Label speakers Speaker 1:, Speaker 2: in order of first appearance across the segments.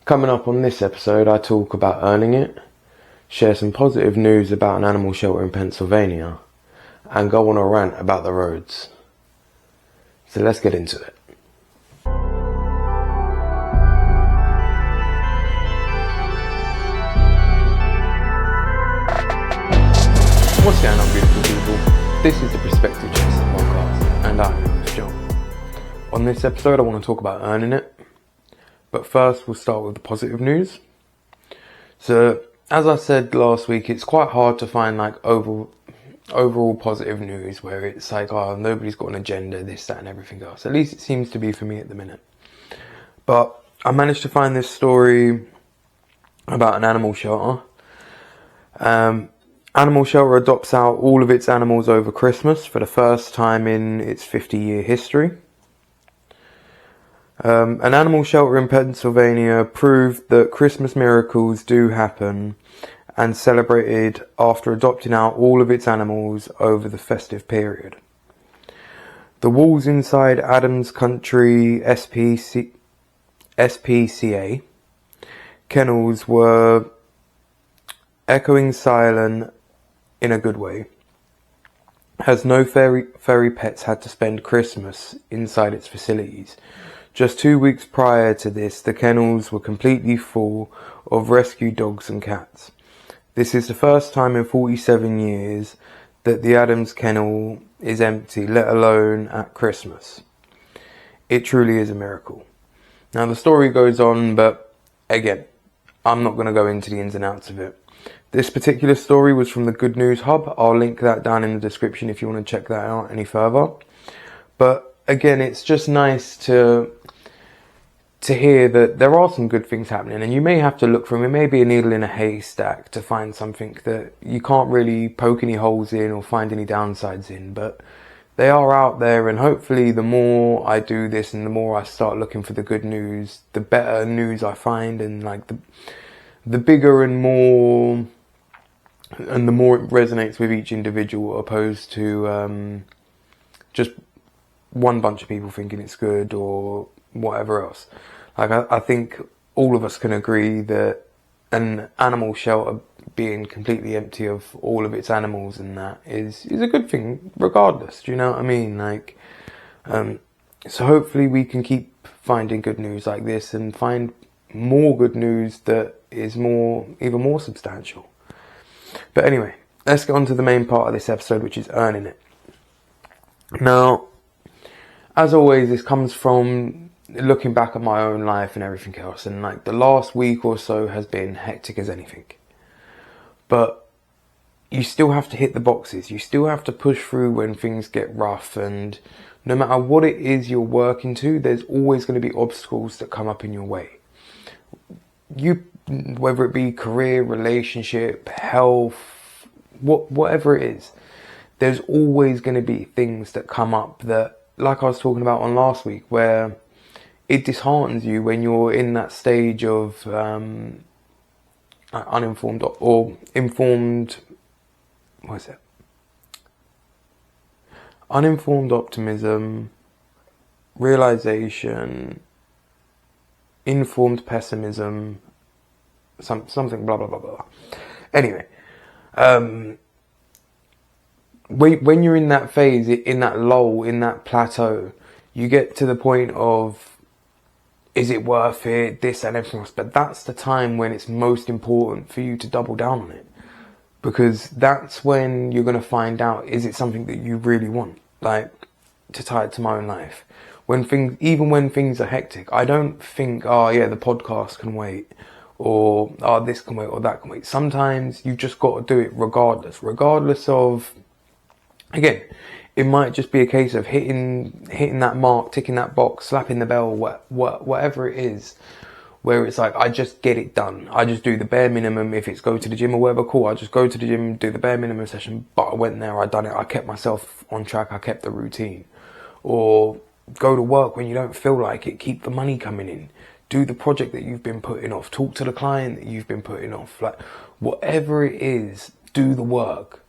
Speaker 1: Coming up on this episode, I talk about earning it, share some positive news about an animal shelter in Pennsylvania, and go on a rant about the roads. So let's get into it. What's going on, beautiful people? This is the Perspective Chaser podcast, and I'm your host, John. On this episode, I want to talk about earning it. But first, we'll start with the positive news. So, as I said last week, it's quite hard to find overall positive news where it's like, oh, nobody's got an agenda, this, that, and everything else. At least it seems to be for me at the minute. But I managed to find this story about an animal shelter. Animal shelter adopts out all of its animals over Christmas for the first time in its 50-year history. An animal shelter in Pennsylvania proved that Christmas miracles do happen and celebrated after adopting out all of its animals over the festive period. The walls inside Adams Country SPCA kennels were echoing silent in a good way, as no furry pets had to spend Christmas inside its facilities. Just 2 weeks prior to this, the kennels were completely full of rescued dogs and cats. This is the first time in 47 years that the Adams kennel is empty, let alone at Christmas. It truly is a miracle. Now the story goes on, but again, I'm not going to go into the ins and outs of it. This particular story was from the Good News Hub. I'll link that down in the description if you want to check that out any further. But again, it's just nice to hear that there are some good things happening, and you may have to look for them. It may be a needle in a haystack to find something that you can't really poke any holes in or find any downsides in, but they are out there, and hopefully the more I do this and the more I start looking for the good news, the better news I find, and like the bigger and more and the more it resonates with each individual, opposed to just one bunch of people thinking it's good or whatever else. Like I think all of us can agree that an animal shelter being completely empty of all of its animals and that is a good thing regardless. Do you know what I mean? Like, so hopefully we can keep finding good news like this and find more good news that is even more substantial. But anyway, let's get on to the main part of this episode, which is earning it. Now, as always, this comes from looking back at my own life and everything else, and like the last week or so has been hectic as anything. But you still have to hit the boxes. You still have to push through when things get rough, and no matter what it is you're working to, there's always going to be obstacles that come up in your way. Whether it be career, relationship, health, whatever it is, there's always going to be things that come up that, like I was talking about on last week, where it disheartens you when you're in that stage of uninformed or informed. What is it? Uninformed optimism, realization, informed pessimism, something blah blah blah blah. Anyway, when you're in that phase, in that lull, in that plateau, you get to the point of, is it worth it, this and everything else? But that's the time when it's most important for you to double down on it, because that's when you're going to find out, is it something that you really want? Like, to tie it to my own life, even when things are hectic, I don't think, oh yeah, the podcast can wait, or oh, this can wait, or that can wait. Sometimes you just got to do it regardless of, again, it might just be a case of hitting that mark, ticking that box, slapping the bell, whatever it is, where it's like, I just get it done. I just do the bare minimum. If it's go to the gym or whatever, cool. I just go to the gym, do the bare minimum session, but I went there, I done it, I kept myself on track, I kept the routine. Or go to work when you don't feel like it, keep the money coming in. Do the project that you've been putting off, talk to the client that you've been putting off. Like, whatever it is, do the work.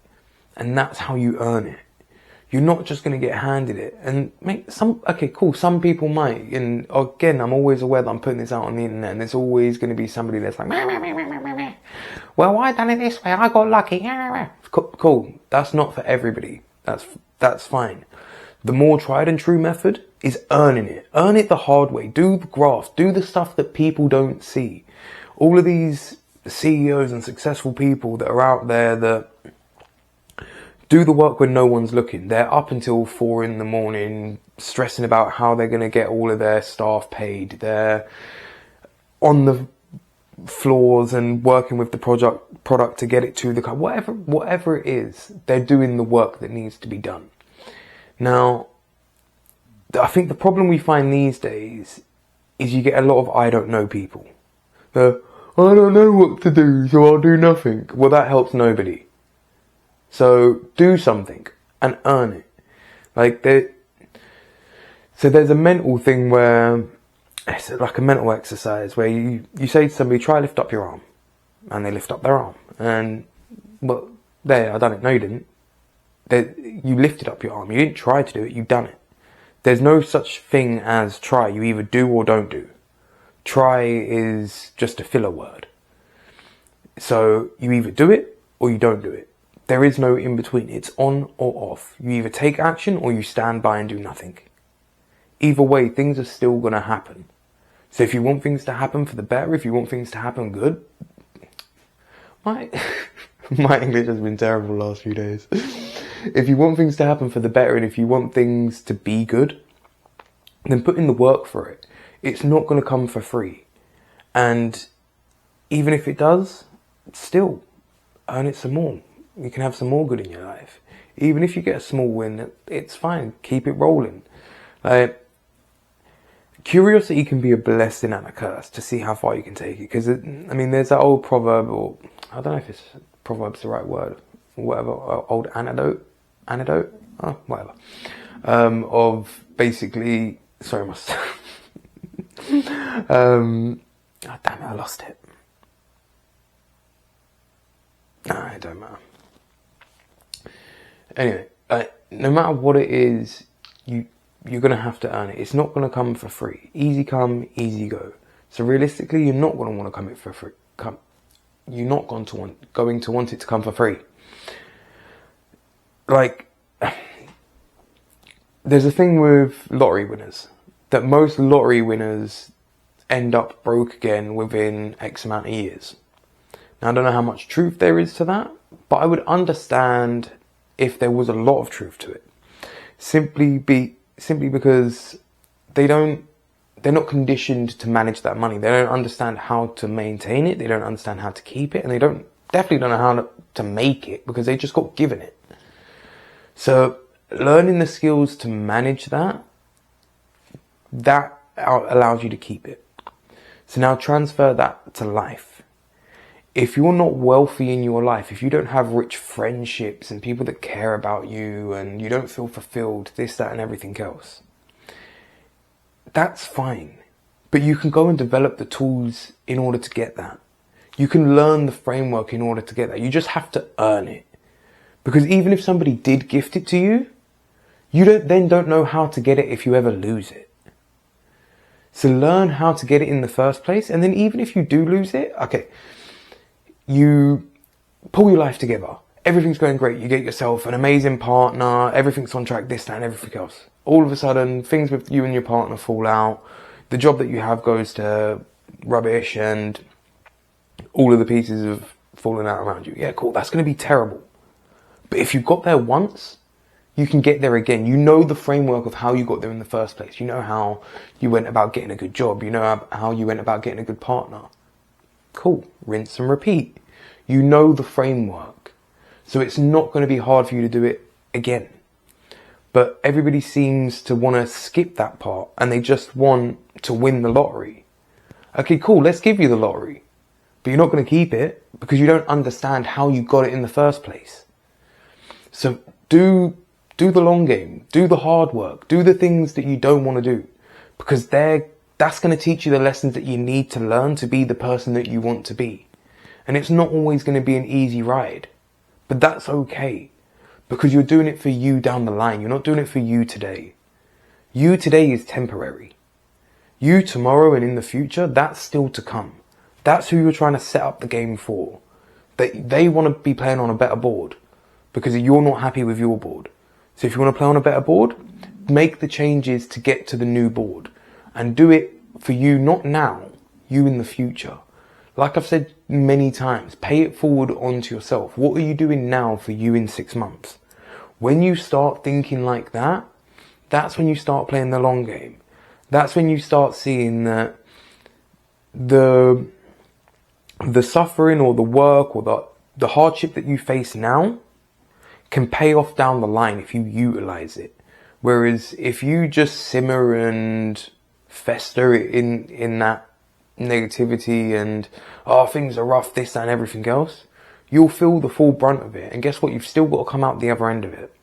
Speaker 1: And that's how you earn it. You're not just going to get handed it. And some people might. And again, I'm always aware that I'm putting this out on the internet, and there's always going to be somebody that's like, well, I done it this way, I got lucky. Cool. That's not for everybody. That's fine. The more tried and true method is earning it. Earn it the hard way. Do the graft. Do the stuff that people don't see. All of these CEOs and successful people that are out there that do the work when no one's looking. They're up until 4 a.m, stressing about how they're going to get all of their staff paid. They're on the floors and working with the product to get it to the car. Whatever it is, they're doing the work that needs to be done. Now, I think the problem we find these days is you get a lot of I don't know people. I don't know what to do, so I'll do nothing. Well, that helps nobody. So do something and earn it. So there's a mental thing where it's like a mental exercise where you say to somebody, try lift up your arm, and they lift up their arm, and well, I done it. No, you didn't. You lifted up your arm. You didn't try to do it. You've done it. There's no such thing as try. You either do or don't do. Try is just a filler word. So you either do it or you don't do it. There is no in between. It's on or off. You either take action or you stand by and do nothing. Either way, things are still going to happen. So if you want things to happen for the better, if you want things to happen good, my English has been terrible the last few days. If you want things to happen for the better, and if you want things to be good, then put in the work for it. It's not going to come for free. And even if it does, still earn it some more. You can have some more good in your life. Even if you get a small win, it's fine. Keep it rolling. Curiosity can be a blessing and a curse to see how far you can take it. Because, there's that old proverb, or I don't know if proverb's the right word, whatever, old anecdote, whatever, of basically, sorry, damn it, I lost it. Nah, it don't matter. Anyway, no matter what it is, you're going to have to earn it. It's not going to come for free. Easy come, easy go. So realistically, you're not going to want to come it for free. You're not going to want it to come for free. There's a thing with lottery winners, that most lottery winners end up broke again within X amount of years. Now, I don't know how much truth there is to that, but I would understand if there was a lot of truth to it. Simply because they're not conditioned to manage that money. They don't understand how to maintain it. They don't understand how to keep it. And they definitely don't know how to make it, because they just got given it. So learning the skills to manage that allows you to keep it. So now transfer that to life. If you're not wealthy in your life, if you don't have rich friendships and people that care about you, and you don't feel fulfilled, this, that, and everything else, that's fine. But you can go and develop the tools in order to get that. You can learn the framework in order to get that. You just have to earn it. Because even if somebody did gift it to you, you don't know how to get it if you ever lose it. So learn how to get it in the first place. And then even if you do lose it, okay, you pull your life together. Everything's going great. You get yourself an amazing partner. Everything's on track, this, that, and everything else. All of a sudden, things with you and your partner fall out. The job that you have goes to rubbish, and all of the pieces have fallen out around you. Yeah, cool. That's going to be terrible. But if you got there once, you can get there again. You know the framework of how you got there in the first place. You know how you went about getting a good job. You know how you went about getting a good partner. Cool. Rinse and repeat. You know the framework. So it's not going to be hard for you to do it again. But everybody seems to want to skip that part, and they just want to win the lottery. Okay, cool. Let's give you the lottery. But you're not going to keep it because you don't understand how you got it in the first place. So do the long game. Do the hard work. Do the things that you don't want to do, because that's going to teach you the lessons that you need to learn to be the person that you want to be. And it's not always going to be an easy ride, but that's okay, because you're doing it for you down the line. You're not doing it for you today. You today is temporary. You tomorrow and in the future, that's still to come. That's who you're trying to set up the game for. They want to be playing on a better board because you're not happy with your board. So if you want to play on a better board, make the changes to get to the new board and do it for you, not now, you in the future. Like I've said many times, pay it forward onto yourself. What are you doing now for you in 6 months? When you start thinking like that, that's when you start playing the long game. That's when you start seeing that the suffering or the work or the hardship that you face now can pay off down the line if you utilize it. Whereas if you just simmer and fester in that negativity and, oh, things are rough, this, that, and everything else, you'll feel the full brunt of it. And guess what? You've still got to come out the other end of it.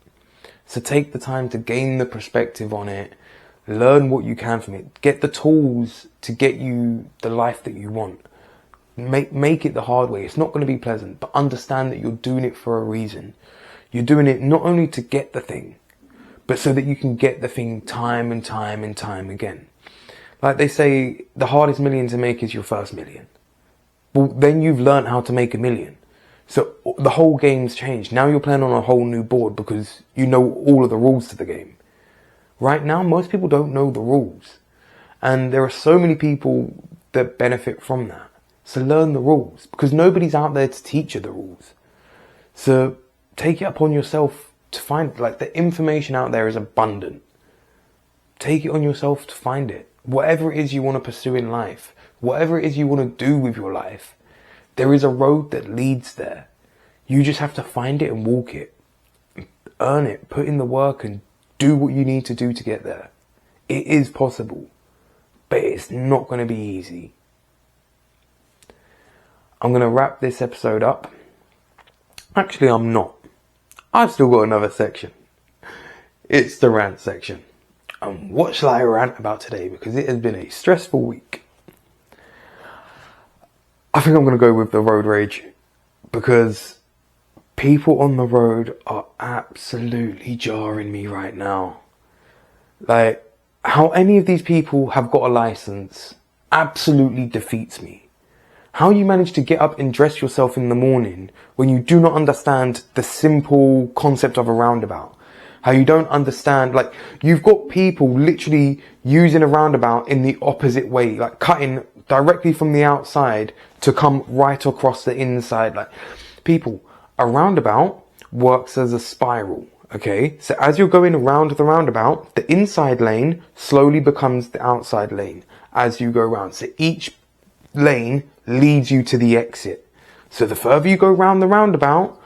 Speaker 1: So take the time to gain the perspective on it. Learn what you can from it. Get the tools to get you the life that you want. Make it the hard way. It's not going to be pleasant, but understand that you're doing it for a reason. You're doing it not only to get the thing, but so that you can get the thing time and time and time again. Like they say, the hardest million to make is your first million. Well, then you've learned how to make a million. So the whole game's changed. Now you're playing on a whole new board because you know all of the rules to the game. Right now, most people don't know the rules. And there are so many people that benefit from that. So learn the rules because nobody's out there to teach you the rules. So take it upon yourself to find, like, the information out there is abundant. Take it on yourself to find it. Whatever it is you want to pursue in life, whatever it is you want to do with your life, there is a road that leads there. You just have to find it and walk it. Earn it, put in the work and do what you need to do to get there. It is possible, but it's not going to be easy. I'm going to wrap this episode up. Actually, I'm not. I've still got another section. It's the rant section. And what shall I rant about today? Because it has been a stressful week. I think I'm going to go with the road rage. Because people on the road are absolutely jarring me right now. Like, how any of these people have got a license absolutely defeats me. How you manage to get up and dress yourself in the morning when you do not understand the simple concept of a roundabout. How you don't understand, like, you've got people literally using a roundabout in the opposite way, like cutting directly from the outside to come right across the inside. Like, people, a roundabout works as a spiral, okay? So as you're going around the roundabout, the inside lane slowly becomes the outside lane as you go around. So each lane leads you to the exit. So the further you go around the roundabout,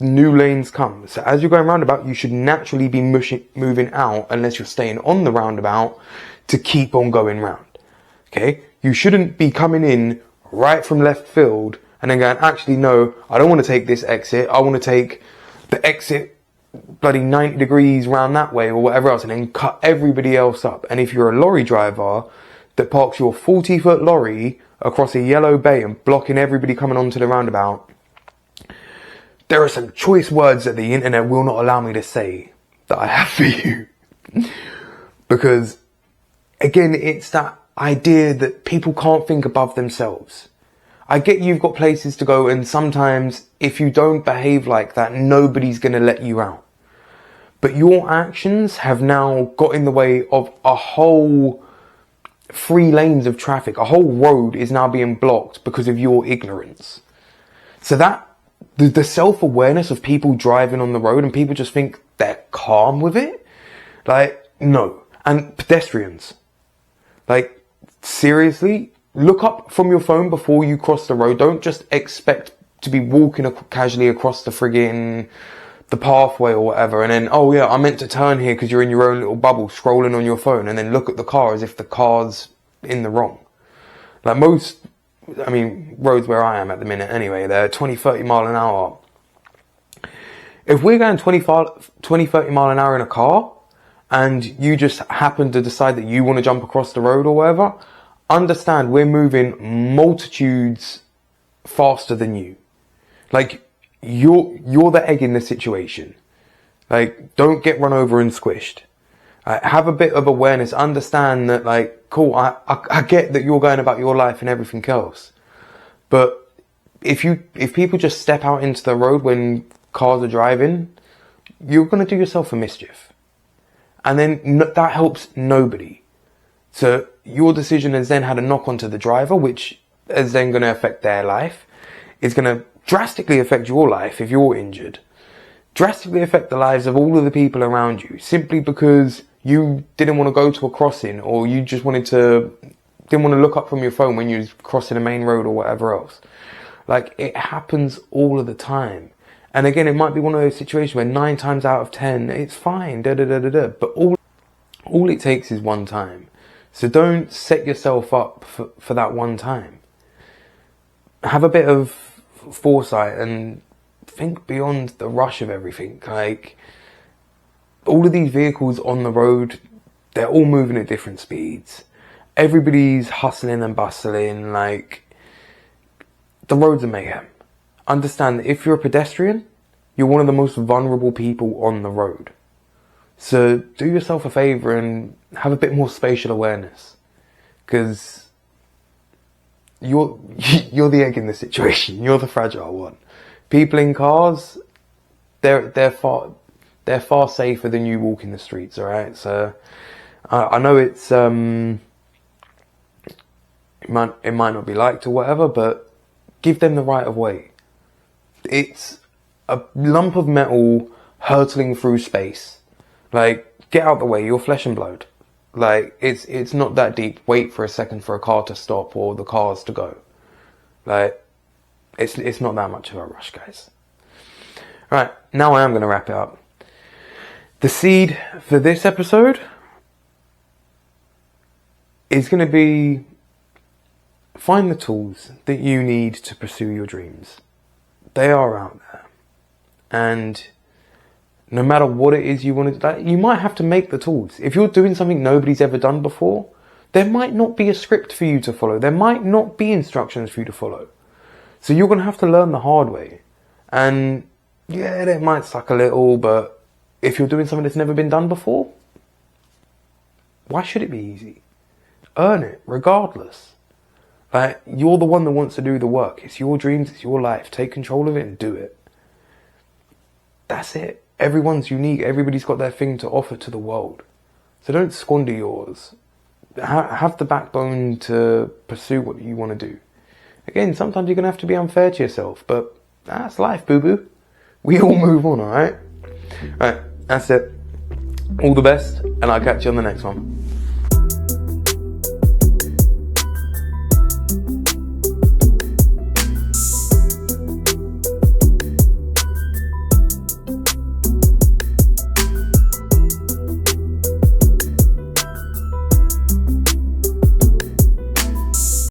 Speaker 1: new lanes come. So as you're going roundabout, you should naturally be moving out unless you're staying on the roundabout to keep on going round. Okay? You shouldn't be coming in right from left field and then going, actually, no, I don't want to take this exit. I want to take the exit bloody 90 degrees round that way or whatever else and then cut everybody else up. And if you're a lorry driver that parks your 40-foot lorry across a yellow bay and blocking everybody coming onto the roundabout, there are some choice words that the internet will not allow me to say that I have for you. Because, again, it's that idea that people can't think above themselves. I get you've got places to go, and sometimes if you don't behave like that, nobody's going to let you out. But your actions have now got in the way of a whole 3 lanes of traffic. A whole road is now being blocked because of your ignorance. So that the self-awareness of people driving on the road and people just think they're calm with it. Like, no. And pedestrians. Like, seriously, look up from your phone before you cross the road. Don't just expect to be walking casually across the pathway or whatever. And then, oh yeah, I meant to turn here because you're in your own little bubble scrolling on your phone. And then look at the car as if the car's in the wrong. Like roads where I am at the minute anyway, they're 20, 30 mile an hour. If we're going 20, 30 mile an hour in a car and you just happen to decide that you want to jump across the road or whatever, understand we're moving multitudes faster than you. Like, you're the egg in the situation. Like, don't get run over and squished. Have a bit of awareness. Understand that, like, cool, I get that you're going about your life and everything else. But if people just step out into the road when cars are driving, you're going to do yourself a mischief. And then that helps nobody. So your decision has then had a knock onto the driver, which is then going to affect their life. It's going to drastically affect your life if you're injured. Drastically affect the lives of all of the people around you, simply because you didn't want to go to a crossing, or you just didn't want to look up from your phone when you was crossing a main road or whatever else. Like, it happens all of the time. And again, it might be one of those situations where 9 times out of 10, it's fine, but all it takes is one time. So don't set yourself up for that one time. Have a bit of foresight and think beyond the rush of everything. Like, all of these vehicles on the road, they're all moving at different speeds. Everybody's hustling and bustling. Like, the roads are mayhem. Understand that if you're a pedestrian, you're one of the most vulnerable people on the road. So do yourself a favour and have a bit more spatial awareness, because you're the egg in the situation. You're the fragile one. People in cars, they're far safer than you walking the streets. All right. So I know it might not be liked or whatever, but give them the right of way. It's a lump of metal hurtling through space. Like, get out the way, you're flesh and blood. Like, it's not that deep. Wait for a second for a car to stop or the cars to go. Like, it's not that much of a rush, guys. Alright, now I am going to wrap it up. The seed for this episode is going to be, find the tools that you need to pursue your dreams. They are out there. And no matter what it is you want to do, like, you might have to make the tools. If you're doing something nobody's ever done before, there might not be a script for you to follow. There might not be instructions for you to follow. So you're going to have to learn the hard way. And yeah, it might suck a little, but if you're doing something that's never been done before, why should it be easy? Earn it, regardless. Like, you're the one that wants to do the work. It's your dreams, it's your life. Take control of it and do it. That's it. Everyone's unique. Everybody's got their thing to offer to the world. So don't squander yours. Have the backbone to pursue what you want to do. Again, sometimes you're going to have to be unfair to yourself, but that's life, boo-boo. We all move on, alright? Alright, that's it. All the best, and I'll catch you on the next one.